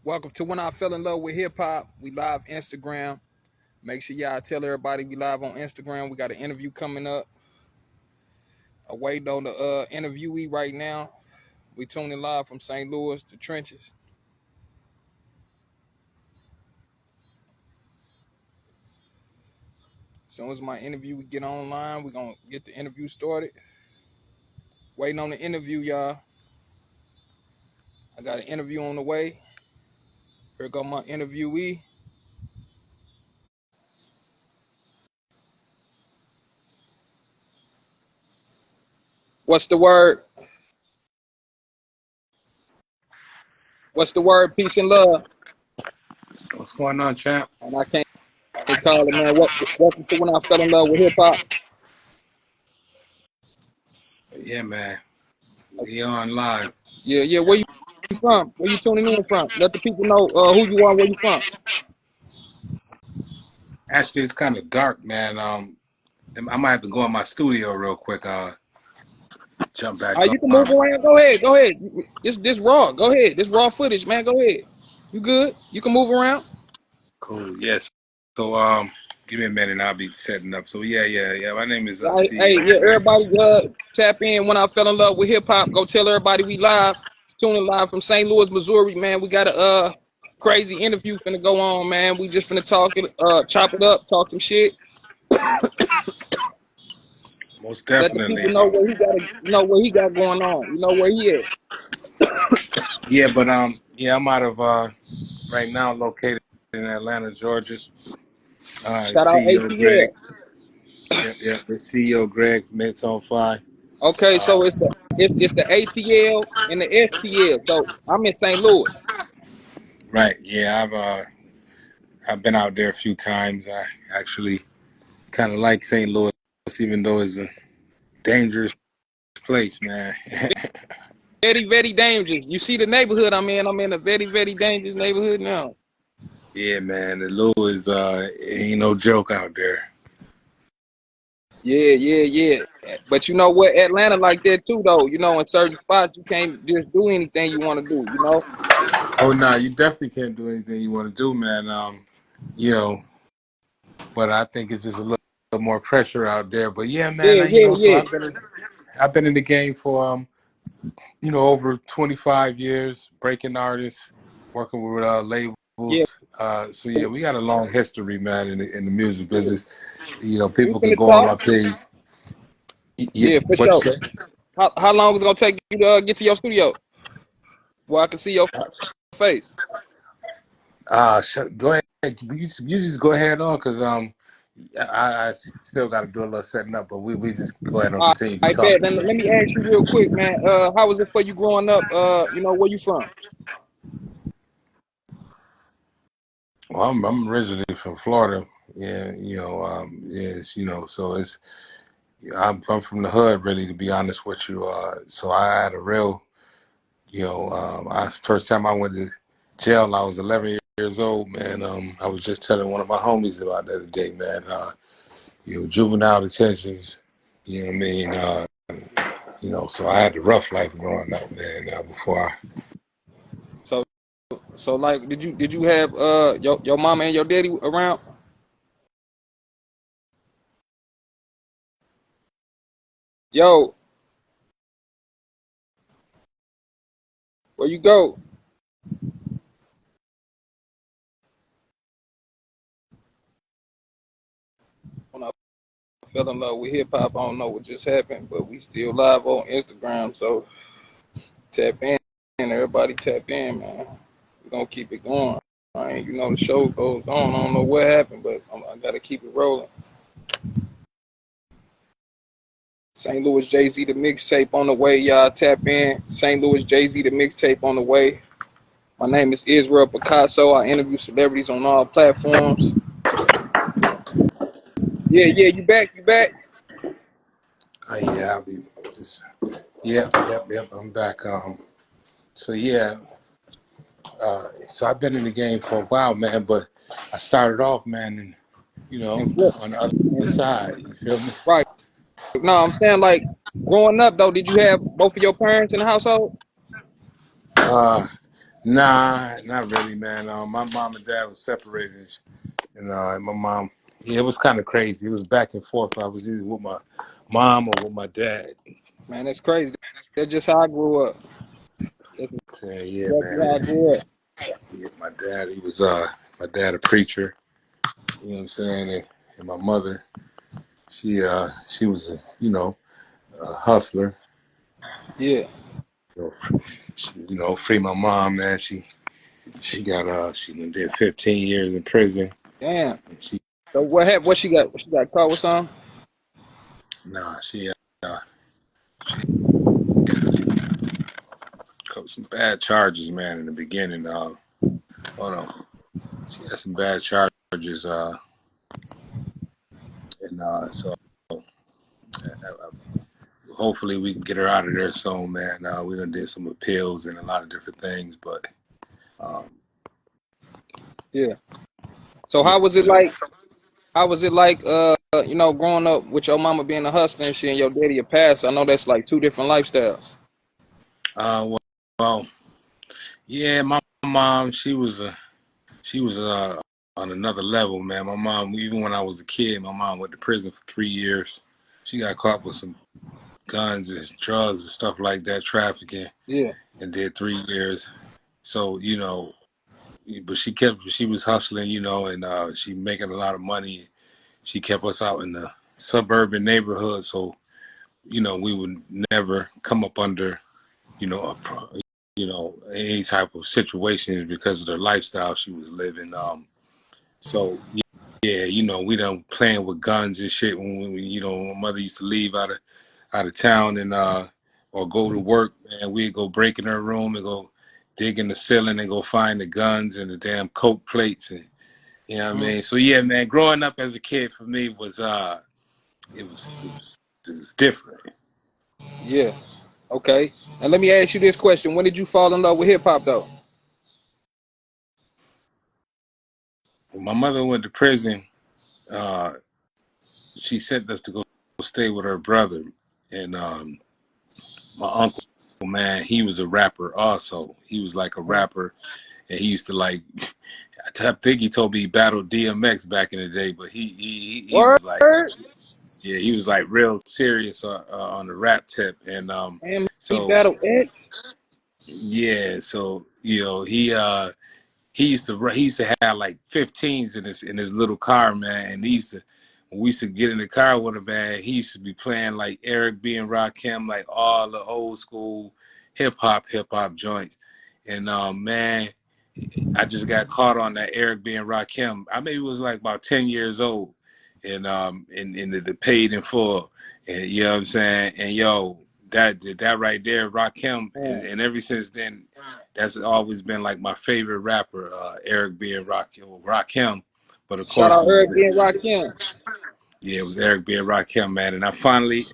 Welcome to When I Fell in Love with Hip Hop. We live Instagram. Make sure y'all tell everybody we live on Instagram. We got an interview coming up. I'm waiting on the interviewee right now. We tuning live from St. Louis, the trenches. As soon as my interview we get online, we're gonna get the interview started. Waiting on the interview, y'all. I got an interview on the way. Here go my interviewee. What's the word? What's the word? Peace and love. What's going on, champ? And I can't call it, man. Welcome to When I Fell in Love with Hip Hop. Yeah, man. We on live. Yeah. Where you from? Where you tuning in from? Let the people know who you are, where you from. Actually, it's kind of dark, man. I might have to go in my studio real quick. Jump back You can move on. around. Go ahead. This raw. Go ahead. This raw footage, man. Go ahead. You good? You can move around. Cool. Yes. So, give me a minute and I'll be setting up. So, yeah. My name is Hey, CEO yeah, Greg. everybody tap in. When I Fell in Love with Hip Hop, go tell everybody we live. Tuning live from St. Louis, Missouri, man. We got a crazy interview finna go on, man. We just finna chop it up, talk some shit. Most Let the definitely. people know what he got going on. You know where he at. Yeah, but I'm out of right now located in Atlanta, Georgia. Shout out CEO ATL. Greg. Yep. The CEO Greg, Mates on Fire. Okay, Uh, so it's the ATL and the STL. So I'm in St. Louis. right. Yeah, I've been out there a few times. I actually kind of like St. Louis, even though it's a dangerous place, man. Very, very dangerous. You see the neighborhood I'm in. I'm in a very, very dangerous neighborhood now. Yeah, man. The Louis ain't no joke out there. Yeah. But you know what? Atlanta like that too, though. You know, in certain spots you can't just do anything you want to do. You know. Oh no, you definitely can't do anything you want to do, man. You know, but I think it's just a little more pressure out there. But yeah, man. So Yeah. I've been in the game for over 25 years, breaking artists, working with labels. Yeah. So yeah, we got a long history, man, in the music business. You know, We people can finna go on my talk. page. Yeah, Yeah, for what you sure. say? How long is it gonna take you to get to your studio? Well, I can see your face. Go ahead. You just go ahead on, cause I still got to do a little setting up, but we just go ahead and All continue right, bet. talking. Let me ask you real quick, man. How was it for you growing up? Where you from? Well, I'm originally from Florida. Yeah, yes, so I'm from the hood, really, to be honest with you. So I had a real, first time I went to jail, I was 11 years old, man. I was just telling one of my homies about that today, man. Juvenile detentions, you know what I mean? So I had the rough life growing up, man. Before So like, did you have your mama and your daddy around? Yo, where you go? When I fell in love with hip hop, I don't know what just happened, but we still live on Instagram. So tap in, everybody tap in, man. We're gonna keep it going. The show goes on. I don't know what happened, but I gotta keep it rolling. St. Louis Jay-Z the mixtape on the way, y'all tap in. St. Louis Jay-Z the mixtape on the way. My name is Israel Picasso. I interview celebrities on all platforms. Yeah, you back. yeah, I'll be just yep. I'm back. So yeah, so I've been in the game for a while, man. But I started off, man, and And flip. on the other side. You feel me? Right. No, I'm saying, like, growing up though, did you have both of your parents in the household? Uh, Nah, not really, man. My mom and dad was separated, and my mom, yeah, it was kind of crazy. It was back and forth. I was either with my mom or with my dad. Man, that's crazy. That's just how I grew up. That's So, yeah, exactly man. how I grew up. Yeah, my dad, he was my dad a preacher. You know what I'm saying? And my mother, she was a hustler. Yeah. You know, she, free my mom, man. She did 15 years in prison. Damn. And she So what happened? What she got? She got caught with something? nah she got some bad charges, man. In the beginning, hold on, she had some bad charges, and so hopefully we can get her out of there soon, man. We done did some appeals and a lot of different things, but um, Yeah. So yeah. how was it like? How was it like? Growing up with your mama being a hustler and shit, and your daddy a pastor. I know that's like two different lifestyles. Well, well, yeah, my mom, she was on another level, man. My mom, even when I was a kid, my mom went to prison for 3 years. She got caught with some guns and drugs and stuff like that, trafficking, Yeah. and did 3 years. So, but she was hustling, and she making a lot of money. She kept us out in the suburban neighborhood, so we would never come up under, any type of situations because of the lifestyle she was living. So yeah, we done playing with guns and shit when my mother used to leave out of town and or go to work, and we'd go break in her room and go dig in the ceiling and go find the guns and the damn coke plates, and you know what I Mhm. mean. So yeah, man, growing up as a kid for me was it was different. Yeah. Okay. And let me ask you this question: when did you fall in love with hip hop, though? When my mother went to prison, uh, she sent us to go stay with her brother, and my uncle, man, he was a rapper also. He was like a rapper, and he used to like. I think he told me he battled DMX back in the day, but he Word. was like, yeah, he was like real serious on the rap tip, and And he so battle X. yeah, so he used to have like 15s in his little car, man, and when we used to get in the car with him, man, he used to be playing like Eric B and Rakim, like all the old school hip hop joints, and man, I just got caught on that Eric B and Rakim. I maybe was like about 10 years old, and in the paid in full, and you know what I'm saying, and yo. That right there, Rakim, Man. and ever since then, that's always been like my favorite rapper, Eric B and Rakim. But of Shout course, out Eric B. and Rakim. it was Eric B and Rakim, man. And I finally,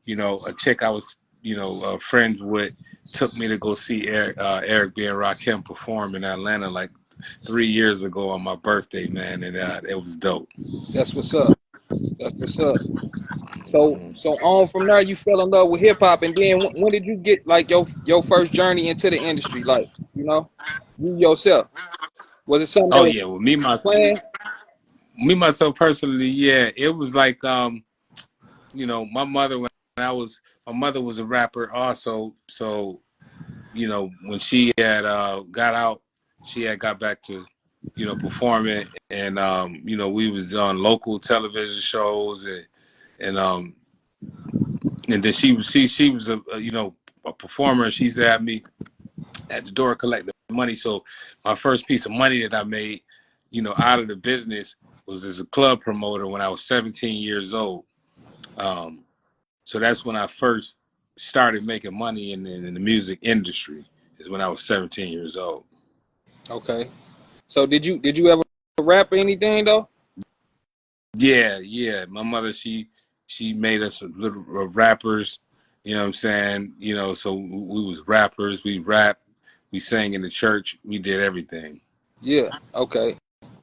a chick I was, friends with, took me to go see Eric B and Rakim perform in Atlanta like 3 years ago on my birthday, man, and it was dope. That's what's up. That's what's up. So Hmm. so on from there, you fell in love with hip hop, and then when did you get like your first journey into the industry? Like you yourself. Was it something Oh that was yeah, well planned? myself personally, yeah, it was like my mother my mother was a rapper also, so when she had got out, she had got back to, performing, and we was on local television shows, and and then she was a performer. She used to have me at the door collecting money. So my first piece of money that I made, out of the business was as a club promoter when I was 17 years old. Um, so that's when I first started making money in the music industry. Is when I was 17 years old. Okay. So did you ever rap or anything though? Yeah, yeah. My mother, she made us little rappers. You know what I'm saying? So we was rappers. We rapped. We sang in the church. We did everything. Yeah. Okay.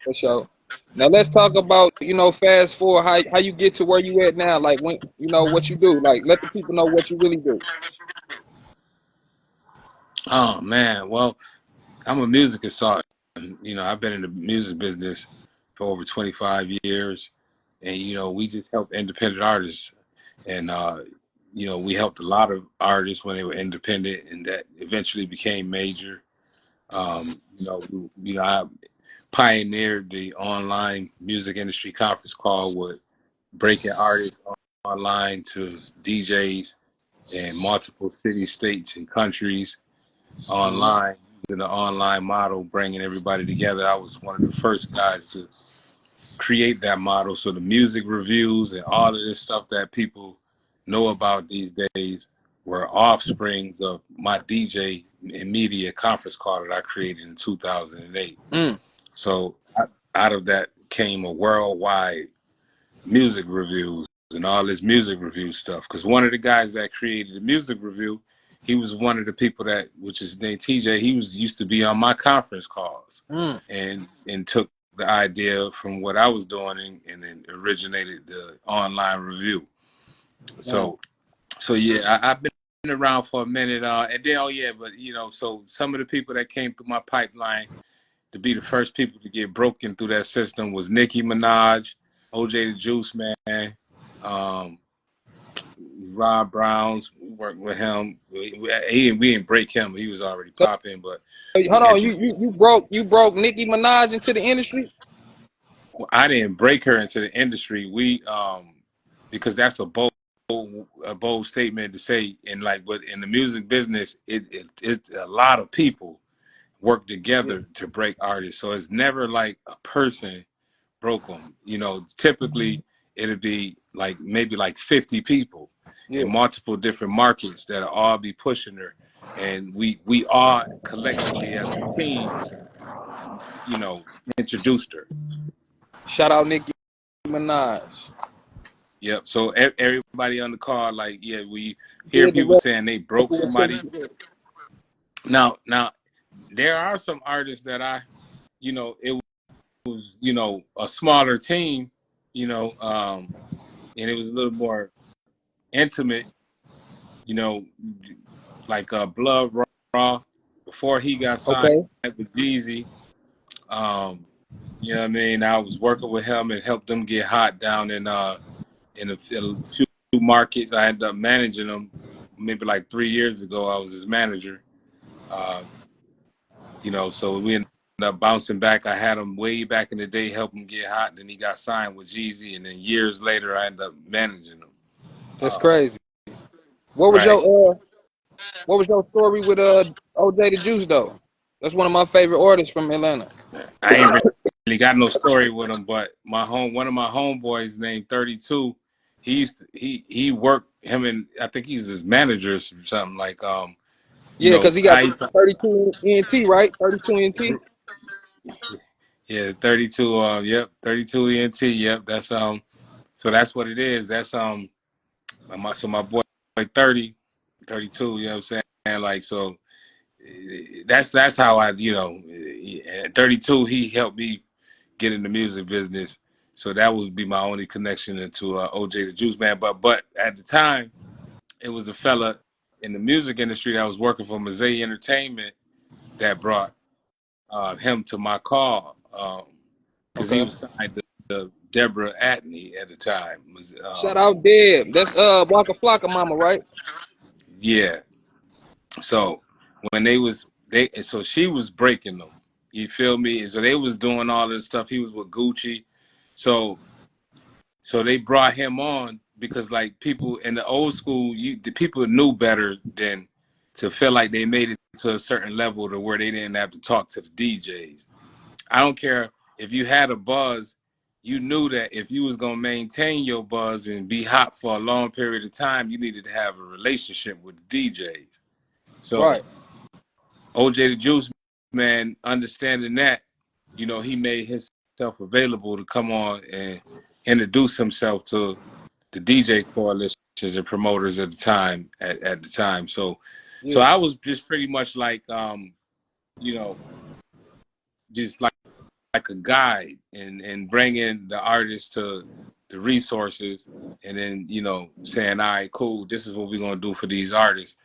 For sure. Now let's talk about fast forward how you get to where you at now. Like when what you do. Like let the people know what you really do. Oh man, well, I'm a music consultant. You know, I've been in the music business for over 25 years, and you know, we just help independent artists, and you know, we helped a lot of artists when they were independent, and that eventually became major. I pioneered the online music industry conference call with breaking artists online to DJs in multiple cities, states, and countries online, using the online model, bringing everybody together. I was one of the first guys to create that model. So the music reviews and all of this stuff that people know about these days were offsprings of my DJ and media conference call that I created in 2008. So out of that came a worldwide music reviews and all this music review stuff. Because one of the guys that created the music review, he was one of the people that, which is named TJ. He used to be on my conference calls, and took the idea from what I was doing and then originated the online review. So yeah, I've been around for a minute, and then but you know, so some of the people that came through my pipeline to be the first people to get broken through that system was Nicki Minaj, OJ the Juice Man, Rob Browns. We worked with him. We didn't break him. He was already So popping, but hold on, you broke Nicki Minaj into the industry? I didn't break her into the industry. We because that's a bold statement to say. And like, but in the music business, it's a lot of people work together to break artists. So it's never like a person broke them. You know, typically it'd be like maybe like 50 people in multiple different markets that'll all be pushing her, and we all collectively as a team, you know, introduced her. Shout out Nicki Minaj. Yep. So everybody on the call, like, yeah, we hear Did the people saying they broke record somebody. with Now, there are some artists that you know, it was, you know, a smaller team, you know, and it was a little more intimate, you know, like Blood Raw before he got signed with Jeezy. You know what I mean? I was working with him and helped them get hot down in a few markets. I ended up managing them maybe like 3 years ago. I was his manager. You know, so we ended up bouncing back. I had him way back in the day, help him get hot. Then he got signed with Jeezy, and then years later, I ended up managing him. That's crazy. What was your story with OJ the Juice though? That's one of my favorite artists from Atlanta. I ain't really got no story with him, but one of my homeboys named 32, he worked him, and I think he's his manager or something like you Yeah, know, because he got 32 ENT, right? 32 ENT. Yeah, 32. Yep, 32 ENT. Yep, that's So that's what it is. That's my boy 30, 32. You know what I'm saying? Like, so that's how I, you know, at 32 he helped me get in the music business. So that would be my only connection into OJ the Juice Man. But at the time, it was a fella in the music industry that was working for Mazay Entertainment that brought him to my call, because he was signed to Deborah Atney at the time. Shout out Deb. That's Waka Flocka mama, right? Yeah. So when so she was breaking them. You feel me? And so they was doing all this stuff. He was with Gucci. So they brought him on because like people in the old school, the people knew better than to feel like they made it to a certain level to where they didn't have to talk to the DJs. I don't care if you had a buzz, you knew that if you was gonna maintain your buzz and be hot for a long period of time, you needed to have a relationship with the DJs. So OJ the Juice Man, understanding that, you know, he made himself available to come on and introduce himself to the DJ coalitions and promoters at the time. At the time, so I was just pretty much like, you know, just like a guide and bringing the artists to the resources, and then, you know, saying, all right, cool, this is what we're gonna do for these artists.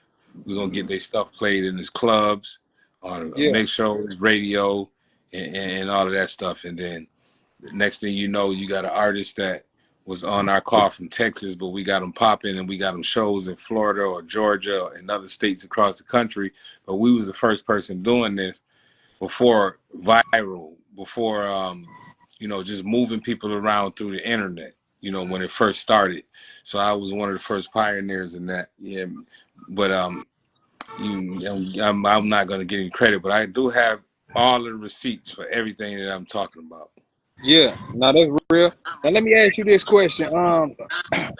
We're gonna get their stuff played in these clubs. on Yeah, mix shows, radio, and all of that stuff. And then the next thing you know, you got an artist that was on our call from Texas, but we got them popping and we got them shows in Florida or Georgia and other states across the country. But we was the first person doing this before viral, before just moving people around through the internet. When it first started. So I was one of the first pioneers in that. Yeah, but I'm not going to get any credit, but I do have all the receipts for everything that I'm talking about. yeah. Now that's real. Now let me ask you this question.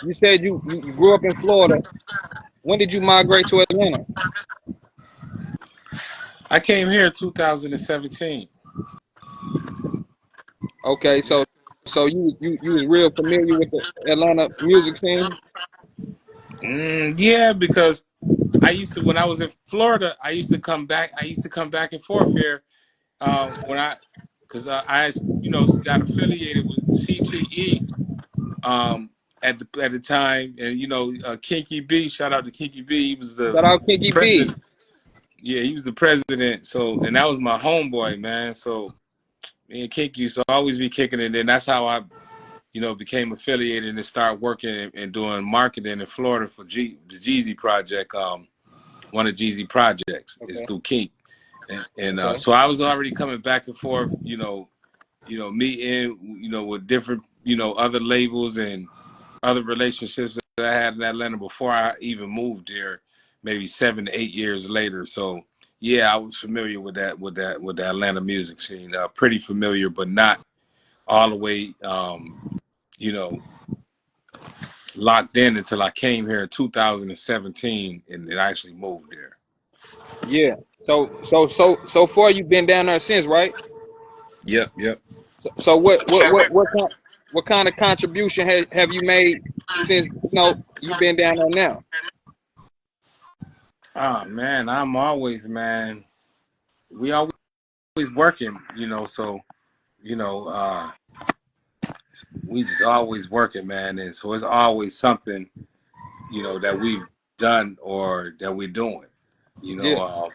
You said you grew up in Florida. When did you migrate to Atlanta? I came here in 2017. Okay, Yeah. so you was real familiar with the Atlanta music scene. Yeah, because I used to, when I was in Florida, I used to come back. I used to come back and forth here because I got affiliated with CTE at the time, and Kinky B. Shout out to Kinky B. He was the Shout out Kinky B. president. Yeah, he was the president. So, and that was my homeboy, man. So, me and Kinky, so I always be kicking it. And that's how I, became affiliated and started working and doing marketing in Florida for the Jeezy project. One of Jeezy projects is Okay, through Kink, and okay. so I was already coming back and forth, meeting, with different, other labels and other relationships that I had in Atlanta before I even moved there, maybe 7 to 8 years later. So yeah, I was familiar with the Atlanta music scene, pretty familiar, but not all the way, you know, locked in until I came here in 2017 and then actually moved there. Yeah. So far you've been down there since, right? Yep, yep. So what kind of contribution have you made since you've been down there now? Ah man, I'm always, man. We always working, so you know, uh we just always working, man, and so it's always something, that we've done or that we're doing. You know, Yeah. uh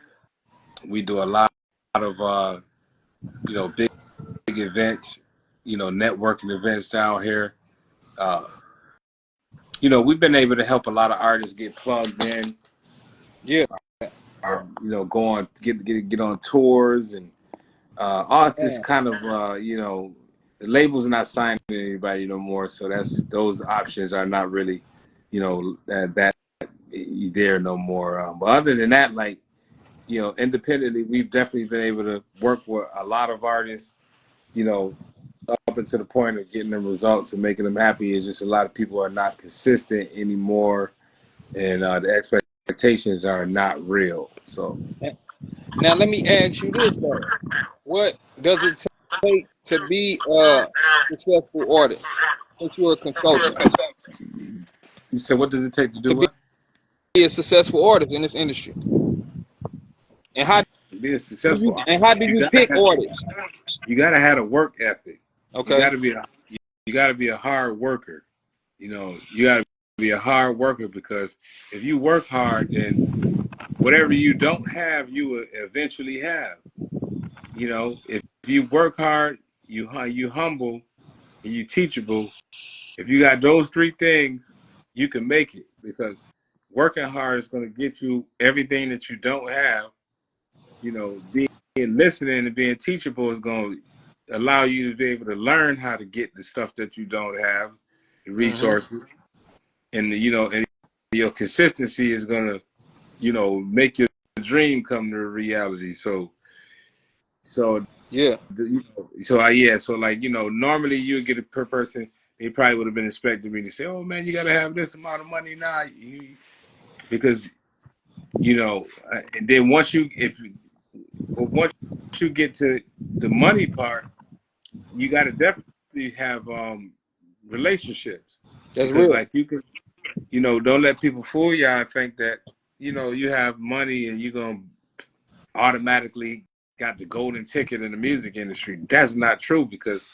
we do a lot of big events, networking events down here. Uh we've been able to help a lot of artists get plugged in, Yeah. go on get on tours and all this Man. kind of the labels are not signing anybody no more, so those options are not really that there no more. But other than that, like independently, we've definitely been able to work with a lot of artists. You know, up until the point of getting them results and making them happy. Is just a lot of people are not consistent anymore, and the expectations are not real. So Now let me ask you this though. What does it take to be a successful artist? Since you're a consultant, you said, what does it take to do to what? be a successful artist in this industry, and To be a successful how artist, do you pick artists? you gotta have a work ethic. You Okay. gotta be you gotta be a hard worker. You gotta be a hard worker, because if you work hard, then whatever you don't have, you will eventually have. If you work hard, you humble, and you teachable. If you got those three things, you can make it, because working hard is going to get you everything that you don't have. Being listening and being teachable is going to allow you to be able to learn how to get the stuff that you don't have, the Mm-hmm. resources, and and your consistency is going to make your dream come to reality. So Yeah. so like normally you get a per person. They probably would have been expecting me to say, "Oh man, you got to have this amount of money now," because and then once you get to the money part, you got to definitely have relationships, That's because real. like you can don't let people fool you. I think that you have money and you're gonna automatically got the golden ticket in the music industry. That's not true, because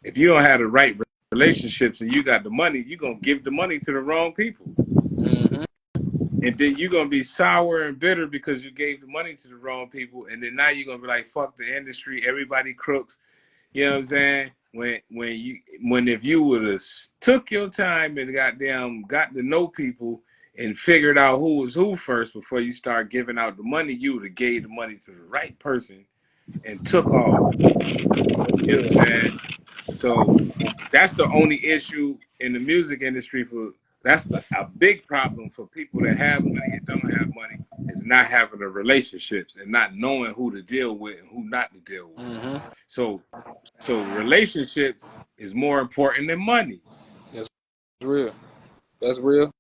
if you don't have the right relationships and you got the money, you're gonna give the money to the wrong people. Mm-hmm. and then you're gonna be sour and bitter because you gave the money to the wrong people, and then now you're gonna be like, fuck the industry, everybody crooks. You know what I'm saying? When if you would have took your time and goddamn got to know people and figured out who was who first before you start giving out the money, you would have gave the money to the right person and took off. You know what I'm saying? So that's the only issue in the music industry a big problem for people that have money and don't have money is not having the relationships and not knowing who to deal with and who not to deal with. Mm-hmm. So relationships is more important than money. That's real. That's real.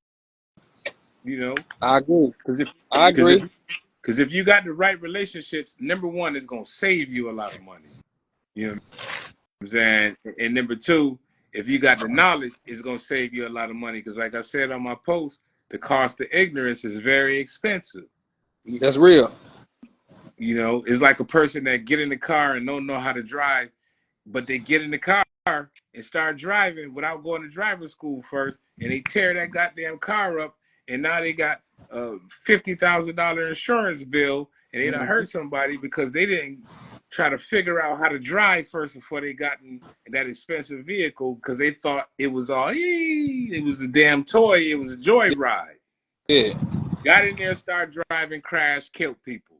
You know, I agree. because if I because if agree. because if you got the right relationships, number one, it's gonna save you a lot of money. You know what I'm saying? And number two, if you got the knowledge, it's gonna save you a lot of money. Because like I said on my post, the cost of ignorance is very expensive. That's real. You know, it's like a person that get in the car and don't know how to drive, but they get in the car and start driving without going to driving school first, and they tear that goddamn car up, and now they got a $50,000 insurance bill, and they done Mm-hmm. hurt somebody because they didn't try to figure out how to drive first before they got in that expensive vehicle because they thought it was all, it was a damn toy, it was a joyride. Yeah. Got in there, started driving, crashed, killed people.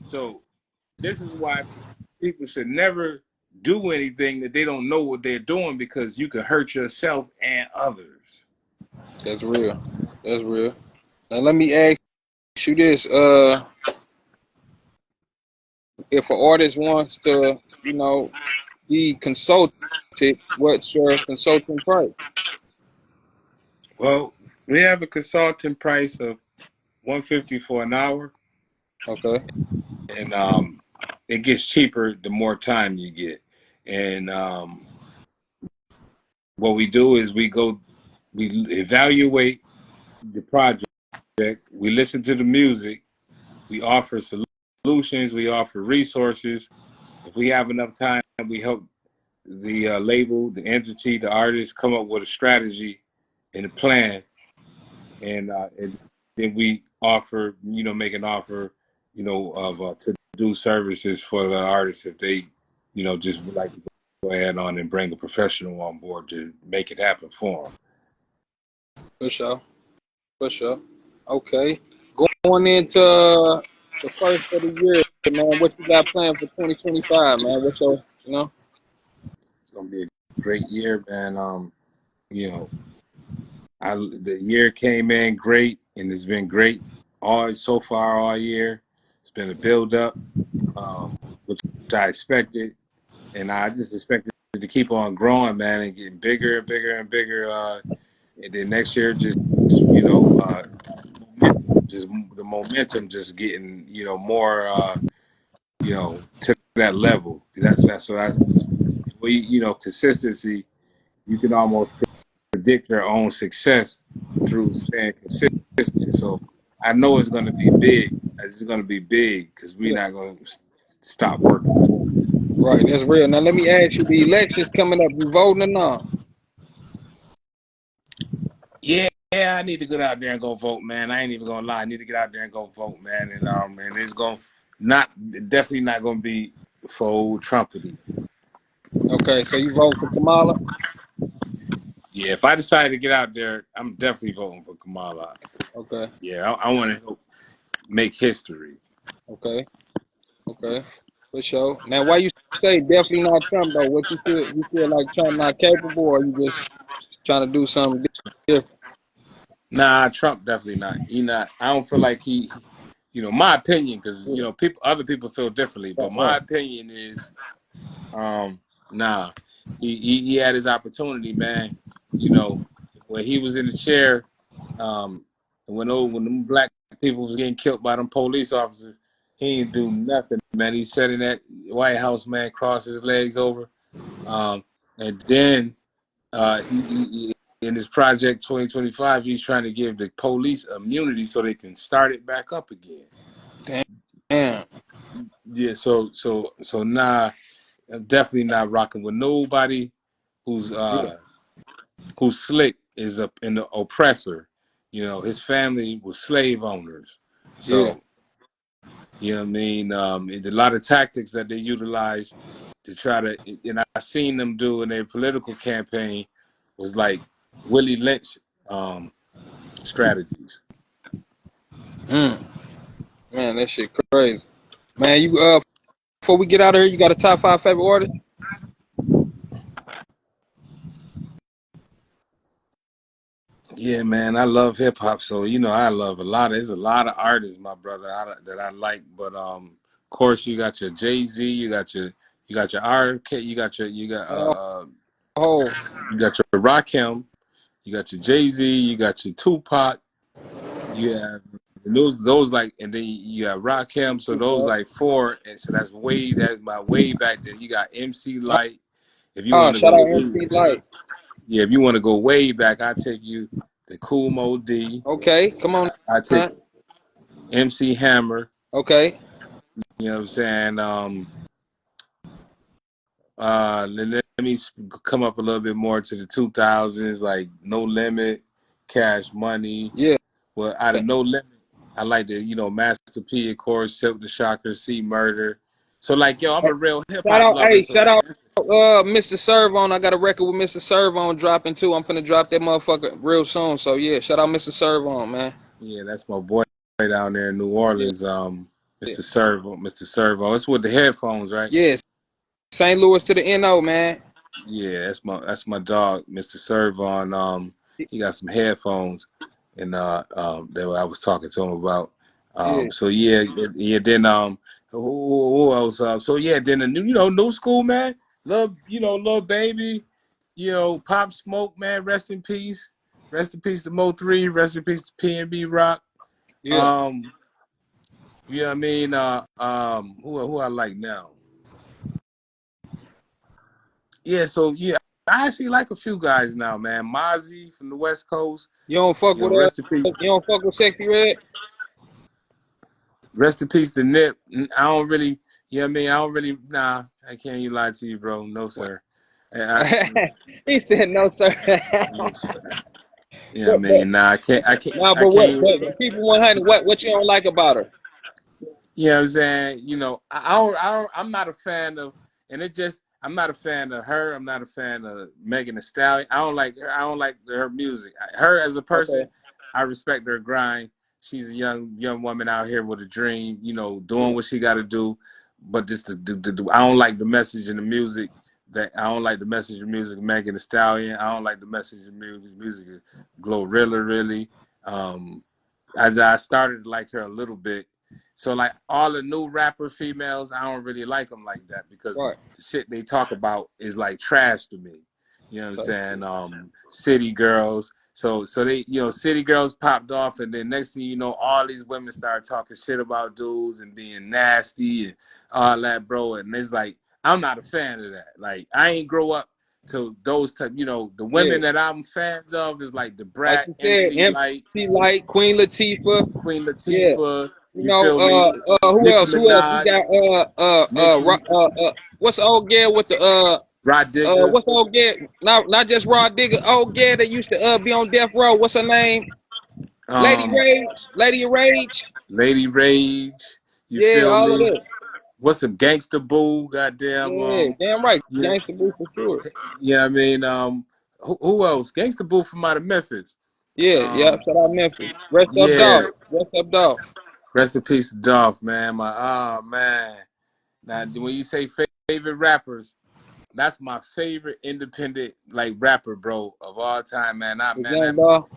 So this is why people should never do anything that they don't know what they're doing because you can hurt yourself and others. That's real. That's real. Now let me ask you this: if an artist wants to, be consulted, what's your consulting price? Well, we have a consulting price of $150 for an hour, Okay. and it gets cheaper the more time you get. And what we do is we evaluate the project, we listen to the music, we offer solutions, we offer resources. If we have enough time, we help the label, the entity, the artist come up with a strategy and a plan, and then we offer, make an offer, of to do services for the artist if they, just would like to go ahead on and bring a professional on board to make it happen for them. For sure. For sure. Okay. Going into the first of the year, man, what you got planned for 2025, man? What's your. It's gonna be a great year, man. You know, the year came in great, and it's been great so far all year. It's been a build up, which I expected, and I just expected it to keep on growing, man, and getting bigger and bigger and bigger. And then next year, just the momentum, just getting more, to that level. That's what consistency. You can almost predict your own success through staying consistent. So I know it's going to be big. It's going to be big because we're Yeah. not going to stop working. Right, that's real. Now let me ask you, the elections coming up, you voting or not? Yeah, I need to get out there and go vote, man. I ain't even gonna lie. I need to get out there and go vote, man. And it's definitely not gonna be for old Trumpity. Okay, so you vote for Kamala? Yeah, if I decide to get out there, I'm definitely voting for Kamala. Okay, Yeah, I want to help make history. okay, okay. For sure. Now why you say definitely not Trump though? What you feel like Trump not capable, or you just trying to do something different? Nah, Trump definitely not. He not. I don't feel like my opinion, because Yeah. other people feel differently, but my Right. opinion is, nah, he had his opportunity, man. When he was in the chair, when them black people was getting killed by them police officers, he didn't do nothing, man. He sat in that White House, man, crossed his legs over, and then he in his project 2025, he's trying to give the police immunity so they can start it back up again. Damn. Yeah, so nah, I'm definitely not rocking with nobody who's Yeah. slick is in the oppressor. You know, his family was slave owners. Yeah. So, you know what I mean? A lot of tactics that they utilize to try to, and I seen them do in their political campaign was like Willie Lynch strategies. Mm. Man, that shit crazy. Man, you before we get out of here, you got a top 5 favorite artist? Yeah, man, I love hip hop. So, you know, I love there's a lot of artists, my brother, that I like. But, of course, you got your Jay-Z, you got your RK, Oh, you got your Rakim, you got your Jay-Z, you got your Tupac, you have those like, and then you got Rakim, so those like four, and so that's my way back then. You got MC Light. If you want to shout go out way, MC Light. yeah, if you want to go way back, I take you the Cool Mo D. Okay, come on. I take MC Hammer. Okay. You know what I'm saying? Let me come up a little bit more to the 2000s, like No Limit, Cash Money. Yeah. Well, out of No Limit, I like the, you know, Master P, of course, Silk the Shocker, C Murder. So, like, yo, I'm a real hip Shout hop out, lover. So, shout like, out, Mr. Servon. I got a record with Mr. Servon dropping too. I'm finna drop that motherfucker real soon. So yeah, shout out Mr. Servon, man. yeah, that's my boy down there in New Yeah, Orleans. Mr. Servo. It's with the headphones, right? yeah. St. Louis to the NO, man. Yeah, that's my dog, Mr. Servon. He got some headphones, and that I was talking to him about. Yeah, So yeah, yeah. Then who else? So yeah, then the new school, man. Lil Baby, Pop Smoke, man. Rest in peace to Mo3. Rest in peace to PNB Rock. yeah. Um, you know what I mean? Who I like now? Yeah, so yeah, I actually like a few guys now, man. Mozzie from the West Coast. You don't fuck with Rest in peace. you don't fuck with Sexy Red. Rest in peace to Nip. I don't really, you know what I mean? I don't really, nah, I can't even lie to you, bro. No, sir. He said no, sir. No, sir. You know what I but mean? Nah, nah, I but what? can't. But people 100. What you don't like about her? You know what I'm saying? I'm not a fan of, I'm not a fan of her. I'm not a fan of Megan Thee Stallion. I don't like her. I don't like her music. Her as a person, Okay. I respect her grind. She's a young woman out here with a dream, doing Yeah. what she got to do. But just I don't like the message in the music. I don't like the message of music of Megan Thee Stallion. I don't like the message of music of Glorilla, really. As I started to like her a little bit. So like all the new rapper females, I don't really like them like that because Right. the shit they talk about is like trash to me. You know what I'm So, saying? City girls. So they, city girls popped off, and then next thing you know, all these women started talking shit about dudes and being nasty and all that, bro. And it's like I'm not a fan of that. Like I ain't grow up to those type. The women yeah. that I'm fans of is like the Like Brat, you said, MC Light, MC Light, Queen Latifah. Queen Yeah. Latifah. You You know, feel me? who Nicki else? Who else? We Minaj, got Nicki, what's the old girl with the Rod Digger, what's the old girl? Not just Rod Digger, old girl that used to be on Death Row. What's her name? Lady um, Rage, Lady of Rage. Lady Rage. You Yeah, feel all of me? that. What's some Gangsta Boo? Goddamn. Yeah, damn right. Yeah, Gangsta Boo for sure. yeah. I mean, who else? Gangsta Boo from out of Memphis. Yeah, yeah. Um, Shout out Memphis. Rest up, yeah. dog. Rest up, dog. Rest in peace, Dolph, man. Man. Now, when you say favorite rappers, that's my favorite independent like rapper, bro, of all time, man. The young dog.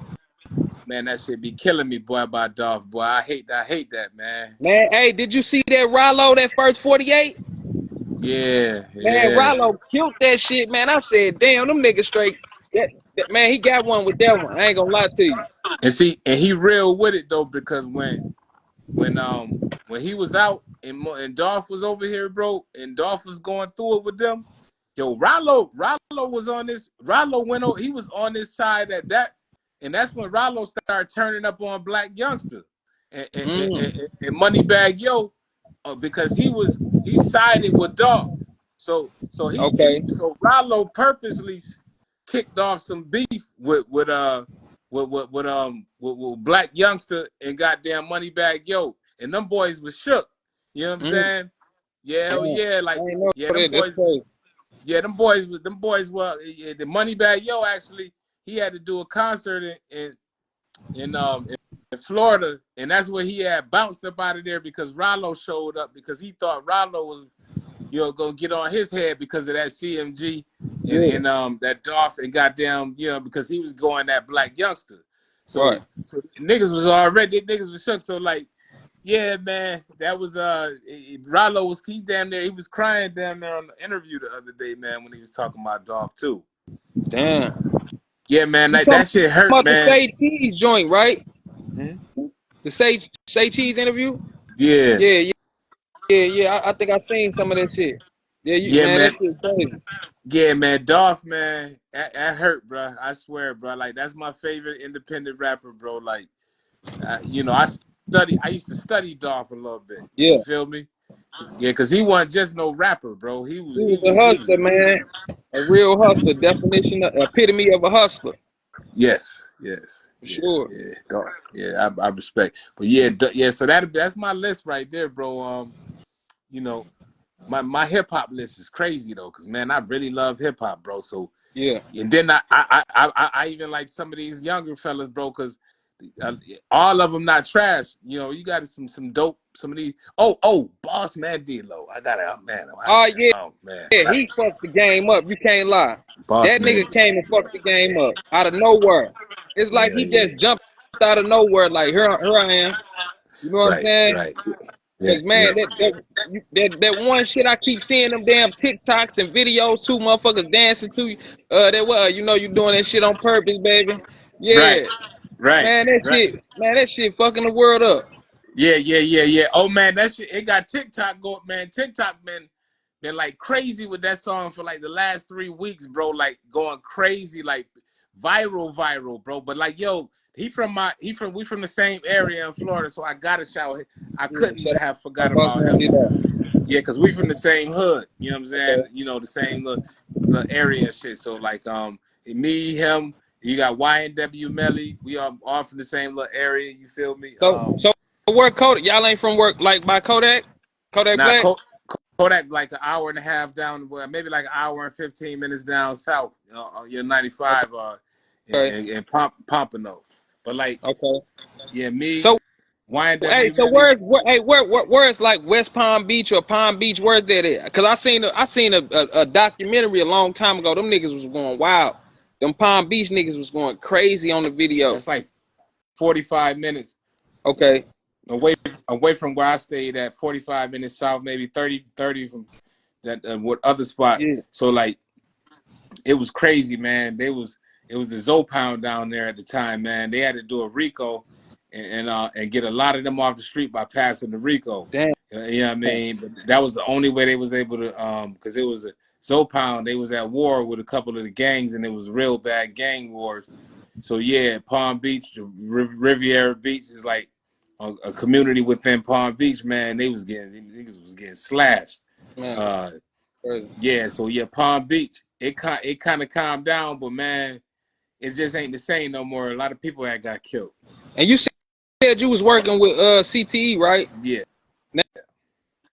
That shit be killing me, boy, by Dolph, boy. I hate that, man. Man, hey, did you see that Rollo, that first 48? Yeah, Man, yeah. Rollo killed that shit, man. I said, damn, them niggas straight. Man, he got one with that one. I ain't gonna lie to you. And he real with it though, because when he was out and Dolph was over here, bro, and Dolph was going through it with them, yo, Rollo was on this. Rollo went on. He was on this side and that's when Rollo started turning up on Black Youngster and Moneybag Yo, because he sided with Dolph. Okay. So Rollo purposely kicked off some beef with with Black Youngster and goddamn Moneybag Yo, and them boys was shook. You know what I'm saying? Yeah, hell Damn. yeah, I like ain't know yeah, them that. That's boys. crazy. Yeah, them boys. Well, the Moneybag Yo actually, he had to do a concert in Florida, and that's where he had bounced up out of there because Rollo showed up because he thought Rollo was gonna get on his head because of that CMG Yeah. and that Dolph and goddamn because he was going that Black Youngster. Right. So niggas was already niggas was shook. So like, yeah, man, that was Rollo was he damn near he was crying damn near on the interview the other day, man, when he was talking about Dolph too. Damn. Yeah, man, You that talking shit hurt, about the man. Say Cheese joint, right? Hmm? The Say Cheese interview? Yeah, Yeah. I think I seen some of that shit. Yeah, yeah, man, that man. shit crazy. Yeah, man, Dolph, man, that hurt, bro. I swear, bro. Like that's my favorite independent rapper, bro. Like, I used to study Dolph a little bit. Yeah. You feel me? Yeah, cause he wasn't just no rapper, bro. He He was, he was a was, he was. hustler, man. A real hustler. Definition, epitome of a hustler. Yes, For sure. yeah, Dolph. Yeah, I respect. But yeah, yeah. So that's my list right there, bro. You know, my hip hop list is crazy though, cause man, I really love hip hop, bro. So. Yeah. And then I even like some of these younger fellas, bro, because all of them not trash. You got some dope. Some of these. Boss Man D-Lo. I got to man. Oh, yeah. Oh man. Yeah, he fucked the game up. You can't lie. Boss That Man. nigga came and fucked the game up out of nowhere. It's like Yeah, he yeah. just jumped out of nowhere. Like here I am. You know what I'm Right, saying? right. Yeah, Cause man, yeah. that one shit I keep seeing them damn TikToks and videos, two motherfuckers dancing to that you doing that shit on purpose, baby. Right, Yeah, right, man, right. that shit fucking the world up. Yeah. Oh man, that shit. It got TikTok going, man. TikTok been like crazy with that song for like the last 3 weeks, bro. Like going crazy, like viral, bro. But like, yo, we from the same area in Florida, so I gotta shout. I Yeah, couldn't shut have forgot up, boss about man, him. did that. Yeah, cause we from the same hood. You know what I'm saying? Okay. The same little area and shit. So like, me, him. You got YNW Melly. We are all from the same little area. You feel me? So where Kodak? Y'all ain't from work like by Kodak Now Black. Kodak like an hour and a half down, well, maybe like an hour and 15 minutes down south, on your 95 Okay. in Pompano. But like, Okay. yeah, me, So hey, YNW so Melly. where's like West Palm Beach or Palm Beach? Where's that at? Cause I seen a documentary a long time ago. Them niggas was going wild. Them Palm Beach niggas was going crazy on the video. That's like 45 minutes Okay. away away from where I stayed at, 45 minutes south, maybe 30 from that what other spot. Yeah. So like, it was crazy, man. It was the Zopound down there at the time, man. They had to do a Rico and get a lot of them off the street by passing the Rico. Damn. You know what I mean? But that was the only way they was able to because it was a Zopound. They was at war with a couple of the gangs, and it was real bad gang wars. So yeah, Palm Beach, the Riviera Beach is like a community within Palm Beach, man. Niggas was getting slashed. Man, Uh, crazy. yeah, so yeah, Palm Beach. It kind of calmed down, but man, it just ain't the same no more. A lot of people had got killed. And you said you was working with CTE, right? Yeah.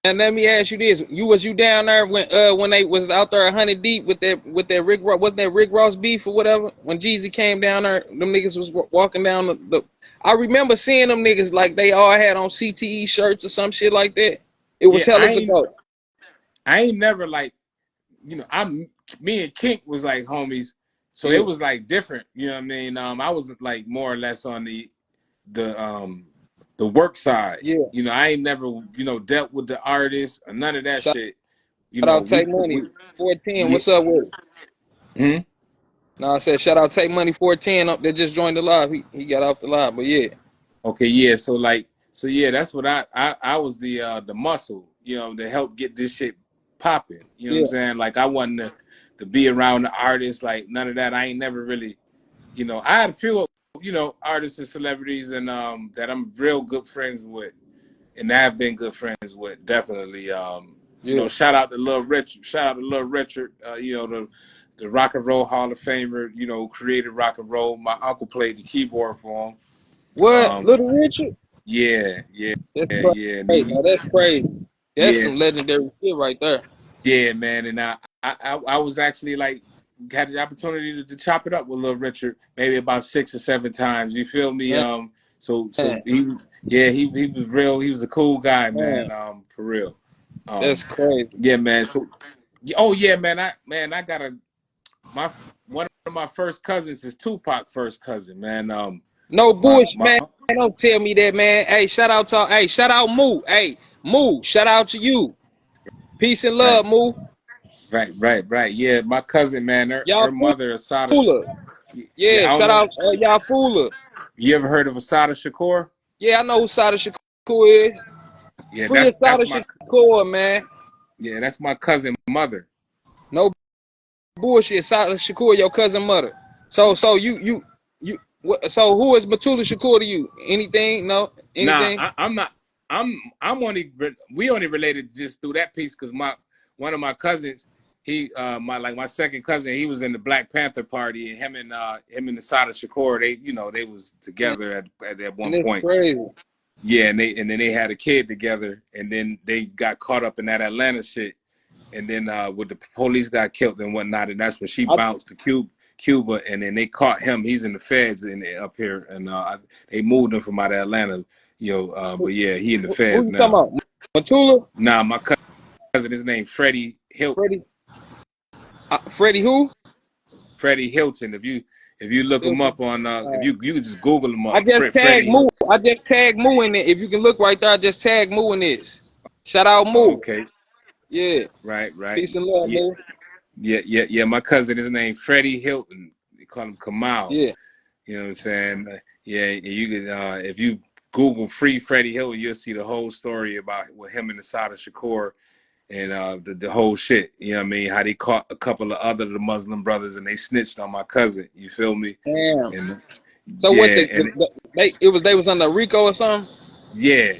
And let me ask you this: was you down there when they was out there 100 deep with that Rick Ross, wasn't that Rick Ross beef or whatever? When Jeezy came down there, them niggas was walking down the I remember seeing them niggas like they all had on CTE shirts or some shit like that. It was Yeah, hell as a go. I ain't never like, me and Kink was like homies, so it Yeah, was like different. You know what I mean? I was like more or less on the work side. yeah. I ain't never dealt with the artists or none of that Shout shit. out We Take could Money we 410. yeah. What's up with it? Hmm? No, I said shout out Take Money 410 up that just joined the live. He got off the live, but yeah, Okay, yeah. So yeah, that's what I was the muscle, to help get this shit popping. You know what I'm yeah, saying? Like I wasn't to be around the artists, like none of that. I ain't never really, I had a few, artists and celebrities and that I'm real good friends with and have been good friends with, definitely. yeah. Shout out to Lil Richard. Shout out to Lil Richard. the Rock and Roll Hall of Famer, you know, created rock and roll. My uncle played the keyboard for him. What? Little Richard? Yeah, yeah, That's yeah, yeah. And crazy. Now, that's crazy. That's yeah, some legendary shit right there. yeah, man. And I was actually like had the opportunity to chop it up with Little Richard maybe about 6 or 7 times. You feel me? Man, So he was real. He was a cool guy, man, man. For real. that's crazy. Yeah, man. So oh yeah, man. I got my one of my first cousins is Tupac first cousin, man. No My bullshit, my man. Don't tell me that, man. Hey, shout out Moo. Hey, Moo, shout out to you. Peace and right, love, Moo. right. Yeah, my cousin, man. Y'all Her mother, Assata. fooler. Yeah, Yeah, I don't shout know. out y'all fooler. You ever heard of Assata Shakur? Yeah, I know who Sada Shakur is. Yeah, Free Sada Shakur, man. that's my cousin mother. No bullshit. Sada Shakur, your cousin mother. So so who is Batula Shakur to you? Anything? No? Nah, Anything? I'm not. I'm only we only related just through that piece because one of my cousins, he my second cousin, he was in the Black Panther Party, and him and Assata Shakur, they was Man, together at one it's point. crazy. Yeah, and then they had a kid together, and then they got caught up in that Atlanta shit, and then with the police got killed and whatnot, and that's when she I, bounced to Cuba, and then they caught him. He's in the feds up here, and they moved him from out of Atlanta, but yeah, he in the who feds you talking now. about? Matula? Nah, my cousin, his name Freddie Hilton. Freddie? Freddie who? Freddie Hilton. If you look him up on if you just Google him I up, just tagged Freddie Moo. Hilton. I just tagged Moo in it. If you can look right there, I just tagged Moo in this. Shout out Oh, Moo. okay, Yeah. right. Peace and love, Yeah, Moo. yeah. My cousin, his name Freddie Hilton. They call him Kamala. Yeah. You know what I'm saying? Yeah, you could if you Google free Freddie Hilton, you'll see the whole story about with him and Assata Shakur and the whole shit. You know what I mean? How they caught a couple of other the Muslim brothers and they snitched on my cousin. You feel me? Damn. And So what yeah, and they was under Rico or something? yeah.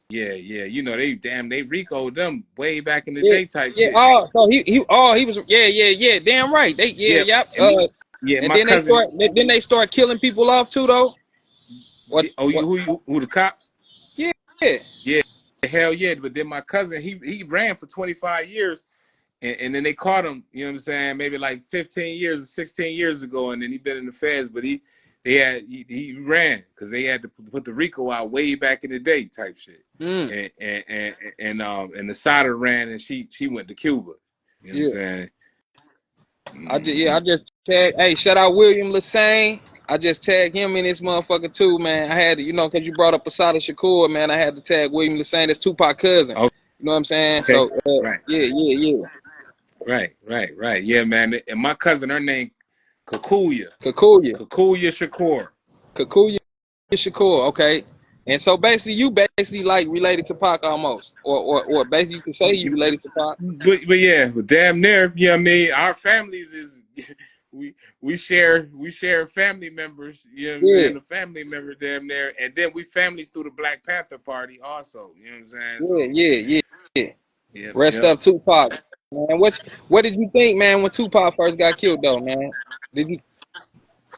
You know they Rico'd them way back in the Yeah. day type Yeah. shit. Oh, so he was yeah. Damn right. Yeah, Yep. yeah. And My then cousin. they start killing people off too though. Oh, What who the cops? yeah. Yeah, hell yeah. But then my cousin, he ran for 25 years, and then they caught him. You know what I'm saying? Maybe like 15 years or 16 years ago, and then he been in the feds. But he ran because they had to put the RICO out way back in the day type shit. Mm, And the Sada ran, and she went to Cuba. You know what I'm yeah. saying? I just tagged hey, shout out William Lassane. I just tagged him in this motherfucker too, man. I had to, cause you brought up Assata Shakur, man. I had to tag William Lassane. That's Tupac cousin. Okay, You know what I'm saying? So right, yeah. right. Yeah, man. And my cousin, her name Kakuya. Kakuya. Kakuya Shakur. Kakuya Shakur, okay. And so basically you like related to Pac almost. Or basically you can say you related to Pac. But yeah, but damn near. Yeah, I mean, our families is we share family members. You know what I'm Yeah, saying? The family member damn near, and then we families through the Black Panther Party also. You know what I'm saying? So yeah. Rest yep. up Tupac. Man, what did you think, man, when Tupac first got killed though, man? Did you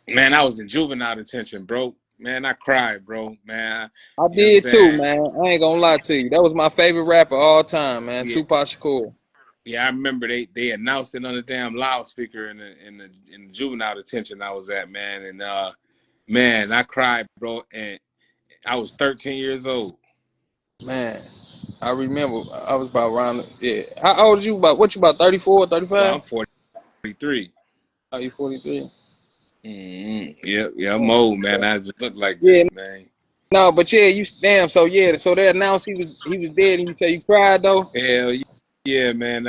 Man, I was in juvenile detention, bro. Man, I cried, bro. Man, I you know what I'm did too, saying? man. I ain't gonna lie to you. That was my favorite rapper all time, man. Yeah, Tupac Shakur. yeah. I remember they announced it on the damn loudspeaker in the juvenile detention I was at, man. And man, I cried, bro. And I was 13 years old. Man, I remember I was about around How old are you about? What you about 34, Well, 35? I'm 43. Are you 43? Yeah, I'm old, man. I just look like Yeah, this, man. no, but yeah, you damn. So yeah, so they announced he was dead, and you tell you cried though. Hell yeah, man.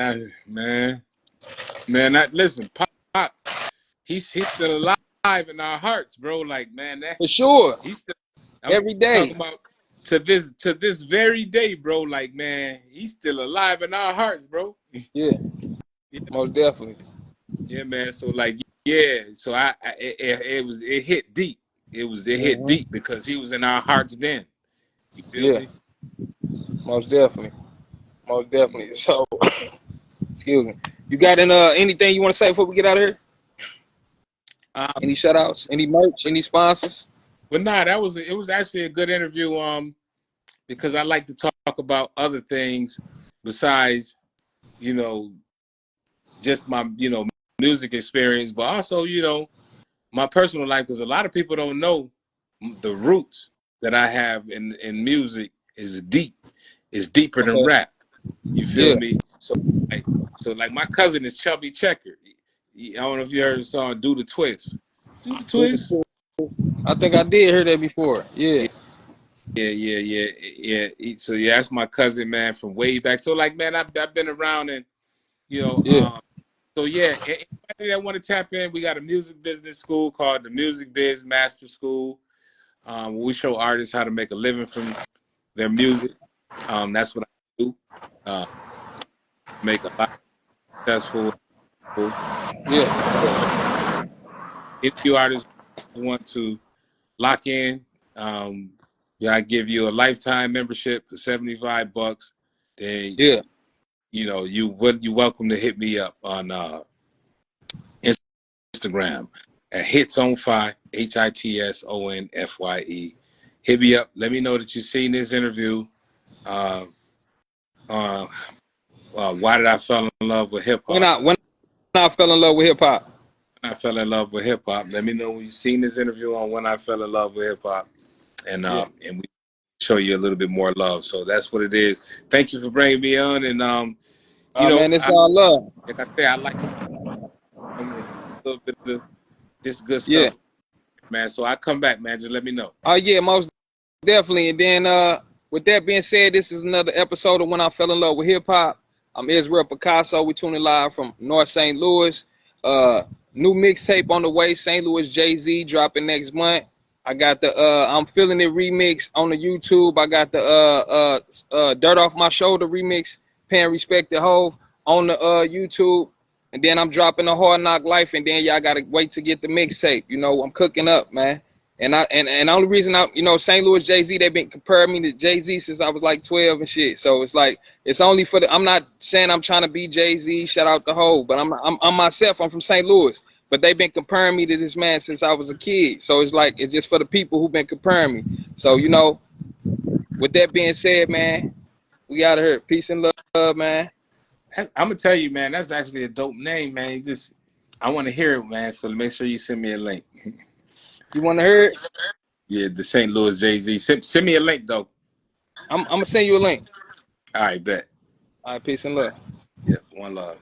Listen, Pop, he's still alive in our hearts, bro. Like, man, For sure, he's still. I'm every talking day. about to this very day, bro. Like, man, he's still alive in our hearts, bro. Yeah, most definitely. Yeah, man. So like, yeah. So it hit deep. It hit Hmm. deep because he was in our hearts then. You feel Yeah, me? most definitely, most definitely. So, excuse me. You got anything you want to say before we get out of here? Any shout outs? Any merch? Any sponsors? But nah, it was actually a good interview. Because I like to talk about other things besides, you know, just my, music experience, but also, my personal life. Because a lot of people don't know the roots that I have in music is deep. It's deeper than Okay. rap. You feel Yeah. me? So like my cousin is Chubby Checker. I don't know if you heard the song "Do the Twist." Do the twist. I think I did hear that before. Yeah. So yeah, that's my cousin, man, from way back. So like, man, I've been around, and you know, Yeah. so yeah, anybody that want to tap in, we got a music business school called the Music Biz Master School. Where we show artists how to make a living from their music. That's what I do. Uh, make a lot successful. Yeah. So if you artists want to lock in, yeah, I give you a lifetime membership for $75. Then Yeah. you welcome to hit me up on Instagram at Hitsonfye, HITSONFYE. Hit me up. Let me know that you've seen this interview. Uh, uh, why did I fall in love with hip When hop? I fell in love with hip hop. When I fell in love with hip hop. Let me know when you've seen this interview on when I fell in love with hip hop, Yeah. and we show you a little bit more love. So that's what it is. Thank you for bringing me on, and Man, it's all love. like I say, I like a little bit of this good Yeah. stuff, man. So I come back, man. Just let me know. Oh yeah, most definitely. And then with that being said, this is another episode of When I Fell in Love with Hip Hop. I'm Israel Picasso. We tuning live from North St. Louis. New mixtape on the way. St. Louis Jay-Z dropping next month. I got the I'm Feeling It remix on the YouTube. I got the Dirt Off My Shoulder remix, Paying Respect to Hove on the YouTube. And then I'm dropping the Hard Knock Life, and then y'all gotta wait to get the mixtape. I'm cooking up, man. And the only reason St. Louis Jay-Z, they've been comparing me to Jay-Z since I was like 12 and shit. So it's like it's only for I'm not saying I'm trying to be Jay-Z, shout out the whole, but I'm myself. I'm from St. Louis, but they've been comparing me to this man since I was a kid. So it's like it's just for the people who've been comparing me. So with that being said, man, we out of here. Peace and love, man. I'm gonna tell you, man. That's actually a dope name, man. I want to hear it, man. So make sure you send me a link. You want to hear it? Yeah, the St. Louis Jay-Z. Send me a link though. I'm gonna send you a link. All right, bet. All right, peace and love. Yeah, one love.